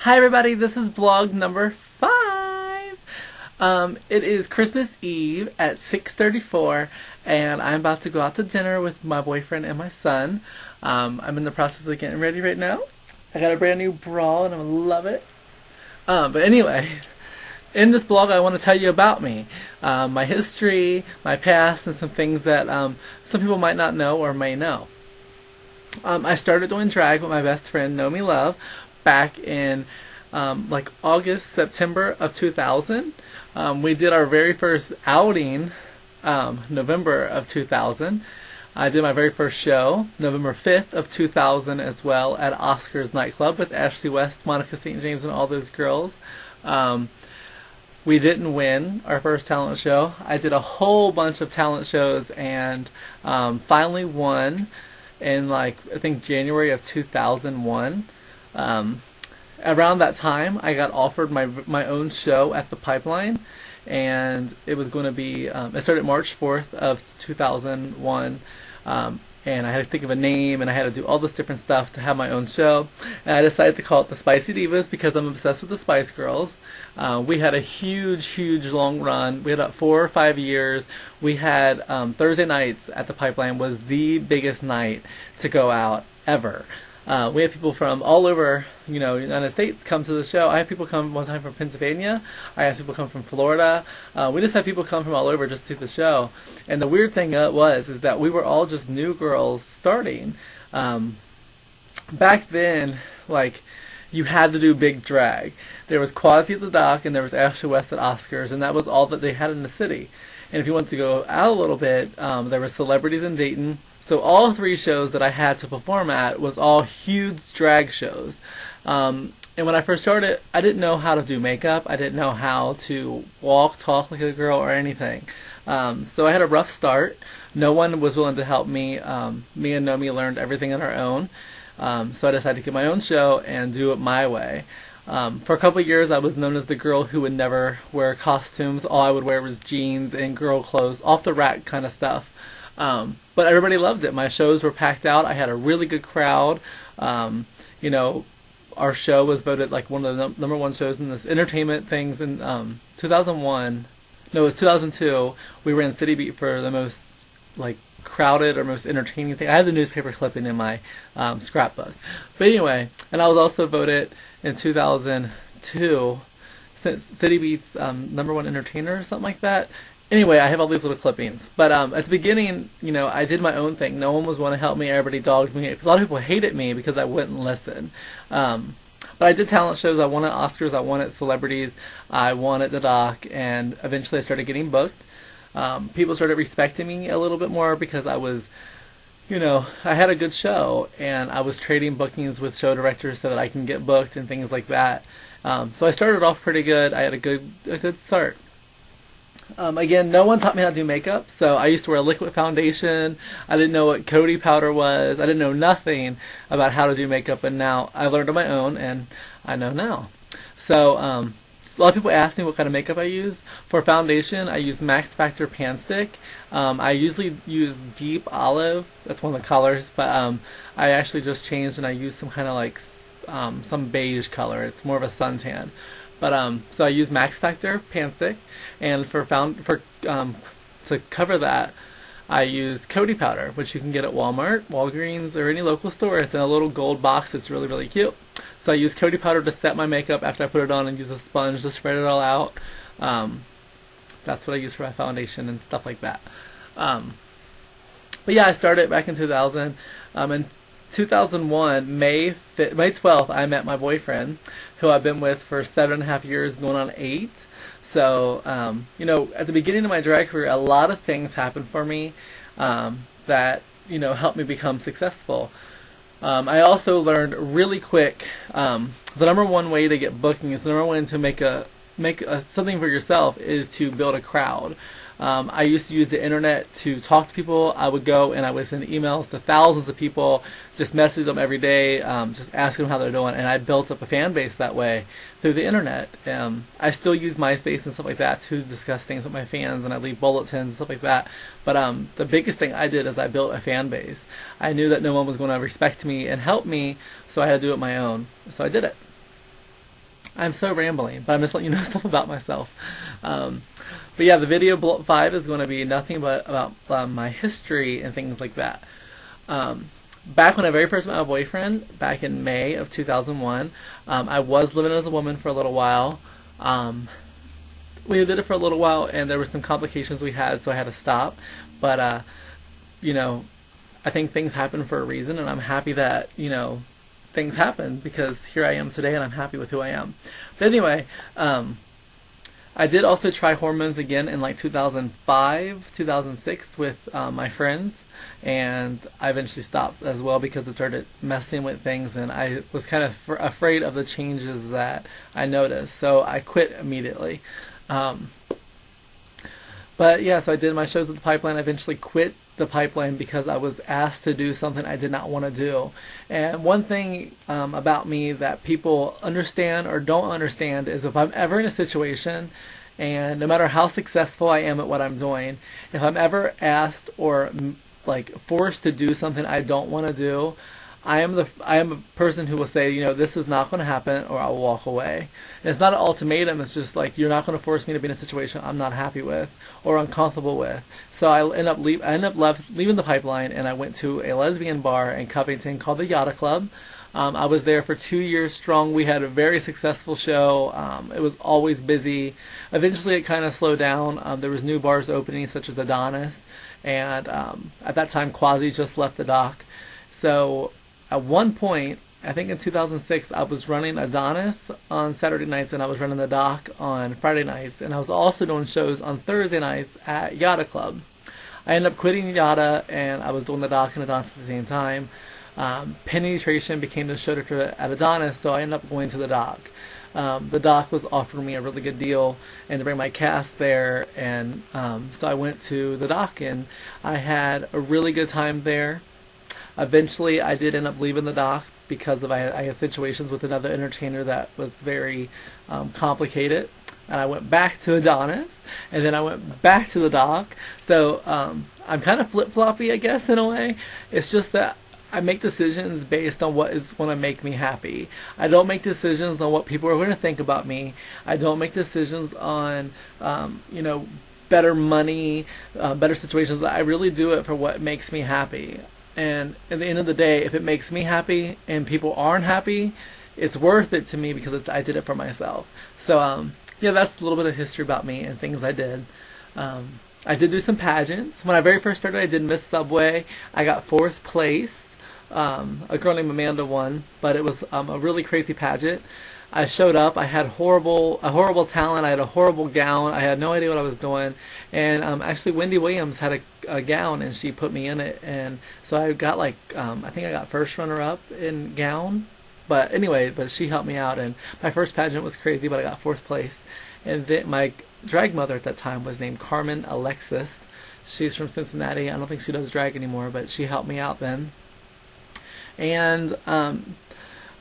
Hi everybody, this is vlog number 5. It is Christmas Eve at 6:34 and I'm about to go out to dinner with my boyfriend and my son. I'm in the process of getting ready right now. I got a brand new bra and I love it. But anyway, in this vlog I want to tell you about me. My history, my past, and some things that some people might not know or may know. I started doing drag with my best friend Nomi Love back in like August, September of 2000. We did our very first outing November of 2000. I did my very first show November 5th of 2000 as well at Oscar's nightclub with Ashley West, Monica St. James, and all those girls. We didn't win our first talent show. I did a whole bunch of talent shows and finally won in like I think January of 2001. Around that time I got offered my own show at the Pipeline, and it was going to be it started March 4th of 2001, and I had to think of a name and I had to do all this different stuff to have my own show, and I decided to call it the Spicy Divas because I'm obsessed with the Spice Girls. We had a huge long run. We had about 4 or 5 years. We had Thursday nights at the Pipeline was the biggest night to go out ever. We had people from all over, United States come to the show. I had people come one time from Pennsylvania. I had people come from Florida. We just had people come from all over just to see the show. And the weird thing is that we were all just new girls starting. Back then, like, you had to do big drag. There was Quasi at the Dock and there was Ashley West at Oscars, and that was all that they had in the city. And if you wanted to go out a little bit, there were Celebrities in Dayton. So all 3 shows that I had to perform at was all huge drag shows. And when I first started, I didn't know how to do makeup. I didn't know how to walk, talk like a girl, or anything. So I had a rough start. No one was willing to help me. Me and Nomi learned everything on our own. So I decided to get my own show and do it my way. For a couple of years, I was known as the girl who would never wear costumes. All I would wear was jeans and girl clothes, off the rack kind of stuff. But everybody loved it. My shows were packed out. I had a really good crowd. Our show was voted like one of the number 1 shows in this entertainment things in 2001. No, it was 2002. We ran City Beat for the most like crowded or most entertaining thing. I had the newspaper clipping in my scrapbook. But anyway, and I was also voted in 2002 since City Beat's number 1 entertainer or something like that. Anyway, I have all these little clippings. But at the beginning, I did my own thing. No one was wanting to help me. Everybody dogged me. A lot of people hated me because I wouldn't listen. But I did talent shows. I won at Oscars. I won at Celebrities. I won at the Dock. And eventually I started getting booked. People started respecting me a little bit more because I was, I had a good show. And I was trading bookings with show directors so that I can get booked and things like that. So I started off pretty good. I had a good start. Again, no one taught me how to do makeup, so I used to wear a liquid foundation. I didn't know what Coty powder was. I didn't know nothing about how to do makeup, and now I learned on my own, and I know now. So, a lot of people ask me what kind of makeup I use. For foundation, I use Max Factor Pan Stick. I usually use Deep Olive. That's one of the colors, but I actually just changed and I use some kind of like some beige color. It's more of a suntan. But so I use Max Factor Pan Stick, and to cover that, I use Coty powder, which you can get at Walmart, Walgreens, or any local store. It's in a little gold box. It's really cute. So I use Coty powder to set my makeup after I put it on, and use a sponge to spread it all out. That's what I use for my foundation and stuff like that. But yeah, I started back in 2000. In 2001, May 12th, I met my boyfriend, who I've been with for 7.5 years, going on 8. So, at the beginning of my drag career, a lot of things happened for me that, helped me become successful. I also learned really quick the number 1 way to get booking is the number 1 to make something for yourself is to build a crowd. I used to use the internet to talk to people. I would go and I would send emails to thousands of people, just message them every day, just ask them how they're doing, and I built up a fan base that way through the internet. I still use MySpace and stuff like that to discuss things with my fans, and I leave bulletins and stuff like that. But the biggest thing I did is I built a fan base. I knew that no one was going to respect me and help me, so I had to do it my own. So I did it. I'm so rambling, but I'm just letting you know stuff about myself. But yeah, the video 5 is going to be nothing but about my history and things like that. Back when I very first met my boyfriend, back in May of 2001, I was living as a woman for a little while. We did it for a little while, and there were some complications we had, so I had to stop. But, you know, I think things happen for a reason, and I'm happy that, you know, things happen, because here I am today, and I'm happy with who I am. But anyway, I did also try hormones again in like 2005, 2006 with my friends, and I eventually stopped as well because it started messing with things, and I was kind of afraid of the changes that I noticed, so I quit immediately. But yeah, so I did my shows with the Pipeline. I eventually quit the Pipeline because I was asked to do something I did not want to do. And one thing about me that people understand or don't understand is if I'm ever in a situation, and no matter how successful I am at what I'm doing, if I'm ever asked or like forced to do something I don't want to do, I am a person who will say, you know, this is not going to happen, or I'll walk away. And it's not an ultimatum. It's just like, you're not going to force me to be in a situation I'm not happy with or uncomfortable with. So I end up leaving the Pipeline, and I went to a lesbian bar in Covington called the Yada Club. I was there for 2 years strong. We had a very successful show. It was always busy. Eventually, it kind of slowed down. There was new bars opening, such as Adonis, and at that time, Quasi just left the dock. So at one point, I think in 2006, I was running Adonis on Saturday nights, and I was running the dock on Friday nights, and I was also doing shows on Thursday nights at Yada Club. I ended up quitting Yada, and I was doing the dock and Adonis at the same time. Penetration became the show director at Adonis, so I ended up going to the dock. The dock was offering me a really good deal and to bring my cast there, and so I went to the dock, and I had a really good time there. Eventually, I did end up leaving the dock because I had situations with another entertainer that was very complicated. And I went back to Adonis, and then I went back to the dock. So I'm kind of flip-floppy, I guess, in a way. It's just that I make decisions based on what is going to make me happy. I don't make decisions on what people are going to think about me. I don't make decisions on, you know, better money, better situations. I really do it for what makes me happy. And at the end of the day, if it makes me happy and people aren't happy, it's worth it to me because I did it for myself. So, yeah, that's a little bit of history about me and things I did. I did do some pageants. When I very first started, I did Miss Subway. I got 4th place. A girl named Amanda won, but it was a really crazy pageant. I showed up. I had a horrible talent. I had a horrible gown. I had no idea what I was doing. And actually, Wendy Williams had a gown, and she put me in it. And so I got like, I think I got first runner-up in gown. But anyway, she helped me out. And my first pageant was crazy, but I got 4th place. And then my drag mother at that time was named Carmen Alexis. She's from Cincinnati. I don't think she does drag anymore, but she helped me out then. And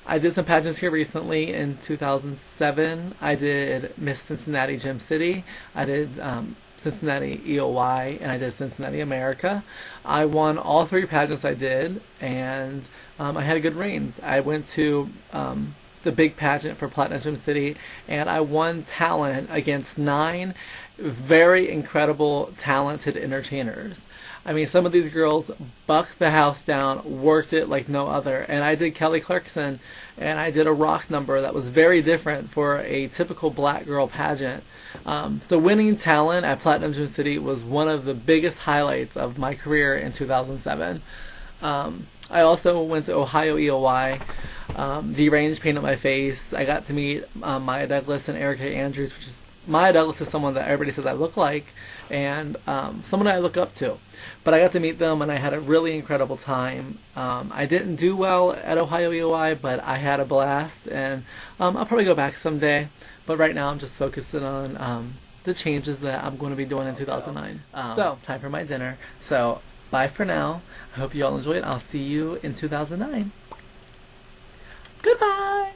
I did some pageants here recently in 2007. I did Miss Cincinnati Gem City. I did Cincinnati EOY, and I did Cincinnati America. I won all 3 pageants I did, and I had a good reigns. I went to the big pageant for Platinum Gem City, and I won talent against 9 very incredible, talented entertainers. I mean, some of these girls bucked the house down, worked it like no other. And I did Kelly Clarkson, and I did a rock number that was very different for a typical black girl pageant. So winning talent at Platinum Gem City was one of the biggest highlights of my career in 2007. I also went to Ohio EOY. Deranged painted my face. I got to meet Maya Douglas and Erica Andrews, which is Maya Douglas is someone that everybody says I look like, and someone I look up to. But I got to meet them, and I had a really incredible time. I didn't do well at Ohio EOI, but I had a blast, and I'll probably go back someday. But right now I'm just focusing on the changes that I'm going to be doing in 2009. So, time for my dinner. So, bye for now. I hope you all enjoy it. I'll see you in 2009. Goodbye!